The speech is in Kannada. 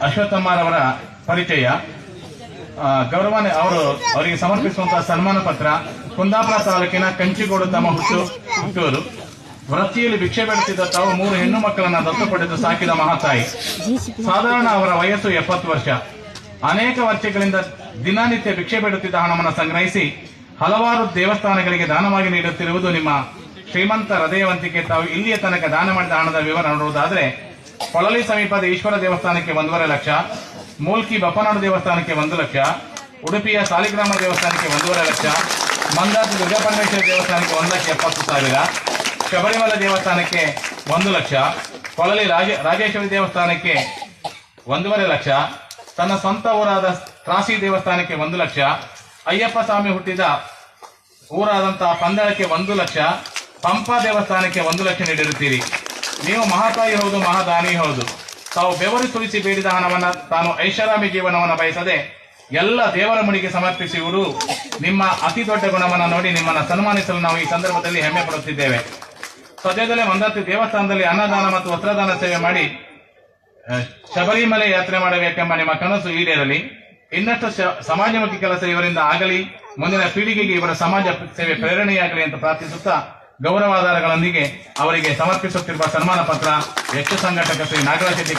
ಅಶ್ವತ್ಥಮ್ಮರವರ ಪರಿಚಯ. ಗೌರವಾನ್ಯ ಅವರಿಗೆ ಸಮರ್ಪಿಸುವಂತಹ ಸನ್ಮಾನ ಪತ್ರ. ಕುಂದಾಪುರ ತಾಲೂಕಿನ ಕಂಚಿಗೋಡು ತಮ್ಮ ಹುಟ್ಟೂರು. ವೃತ್ತಿಯಲ್ಲಿ ಭಿಕ್ಷೆ ಬೇಡುತ್ತಿದ್ದ ತಾವು 3 ಹೆಣ್ಣು ಮಕ್ಕಳನ್ನ ದತ್ತು ಪಡೆದು ಸಾಕಿದ ಮಹಾತಾಯಿ. ಸಾಧಾರಣ ಅವರ ವಯಸ್ಸು 70 ವರ್ಷ. ಅನೇಕ ವರ್ಷಗಳಿಂದ ದಿನನಿತ್ಯ ಭಿಕ್ಷೆ ಬೇಡುತ್ತಿದ್ದ ಹಣವನ್ನು ಸಂಗ್ರಹಿಸಿ ಹಲವಾರು ದೇವಸ್ಥಾನಗಳಿಗೆ ದಾನವಾಗಿ ನೀಡುತ್ತಿರುವುದು ನಿಮ್ಮ ಶ್ರೀಮಂತ ಹೃದಯವಂತಿಕೆ. ತಾವು ಇಲ್ಲಿಯ ತನಕ ದಾನ ಮಾಡಿದ ಹಣದ ವಿವರ ನೋಡುವುದಾದರೆ, ಕೊಳಲಿ ಸಮೀಪದ ಈಶ್ವರ ದೇವಸ್ಥಾನಕ್ಕೆ 1.5 ಲಕ್ಷ, ಮೂಲ್ಕಿ ಬಪ್ಪನಾಡು ದೇವಸ್ಥಾನಕ್ಕೆ 1 ಲಕ್ಷ, ಉಡುಪಿಯ ಸಾಲಿಗ್ರಾಮ ದೇವಸ್ಥಾನಕ್ಕೆ 1.5 ಲಕ್ಷ, ಮಂದಾತ ದುರ್ಗಾಪರಮೇಶ್ವರ ದೇವಸ್ಥಾನಕ್ಕೆ 1,70,000, ಶಬರಿಮಲೆ ದೇವಸ್ಥಾನಕ್ಕೆ 1 ಲಕ್ಷ, ಕೊಳಲಿ ರಾಜೇಶ್ವರಿ ದೇವಸ್ಥಾನಕ್ಕೆ 1.5 ಲಕ್ಷ, ತನ್ನ ಸ್ವಂತ ಊರಾದ ತ್ರಾಸಿ ದೇವಸ್ಥಾನಕ್ಕೆ 1 ಲಕ್ಷ, ಅಯ್ಯಪ್ಪ ಸ್ವಾಮಿ ಹುಟ್ಟಿದ ಊರಾದಂತಹ ಪಂದಳಕ್ಕೆ 1 ಲಕ್ಷ, ಪಂಪಾ ದೇವಸ್ಥಾನಕ್ಕೆ 1 ಲಕ್ಷ ನೀಡಿರುತ್ತೀರಿ. ನೀವು ಮಹಾತಾಯಿ ಹೌದು, ಮಹಾದಾನಿ ಹೌದು. ತಾವು ಬೆವರು ಸುರಿಸಿ ಬೇಡಿದ ಹಣವನ್ನ ತಾನು ಐಷಾರಾಮಿ ಜೀವನವನ್ನು ಬಯಸದೆ ಎಲ್ಲ ದೇವರ ಮುಡಿಗೆ ಸಮರ್ಪಿಸುವುದು ನಿಮ್ಮ ಅತಿ ದೊಡ್ಡ ಗುಣವನ್ನು ನೋಡಿ ನಿಮ್ಮನ್ನು ಸನ್ಮಾನಿಸಲು ನಾವು ಈ ಸಂದರ್ಭದಲ್ಲಿ ಹೆಮ್ಮೆ ಪಡುತ್ತಿದ್ದೇವೆ. ಸದ್ಯದಲ್ಲೇ ಮಂದಾತಿ ದೇವಸ್ಥಾನದಲ್ಲಿ ಅನ್ನದಾನ ಮತ್ತು ವಸ್ತ್ರದಾನ ಸೇವೆ ಮಾಡಿ ಶಬರಿಮಲೆ ಯಾತ್ರೆ ಮಾಡಬೇಕೆಂಬ ನಿಮ್ಮ ಕನಸು ಈಡೇರಲಿ. ಇನ್ನಷ್ಟು ಸಮಾಜಮುಖಿ ಕೆಲಸ ಇವರಿಂದ ಆಗಲಿ. ಮುಂದಿನ ಪೀಳಿಗೆಗೆ ಇವರ ಸಮಾಜ ಸೇವೆ ಪ್ರೇರಣೆಯಾಗಲಿ ಅಂತ ಪ್ರಾರ್ಥಿಸುತ್ತಾ ಗೌರವಾಧಾರಗಳೊಂದಿಗೆ ಅವರಿಗೆ ಸಮರ್ಪಿಸುತ್ತಿರುವ ಸನ್ಮಾನ ಪತ್ರ ವೆಚ್ಚ ಸಂಘಟಕ ಶ್ರೀ ನಾಗರಾಜ್ ಶೆಟ್ಟಿ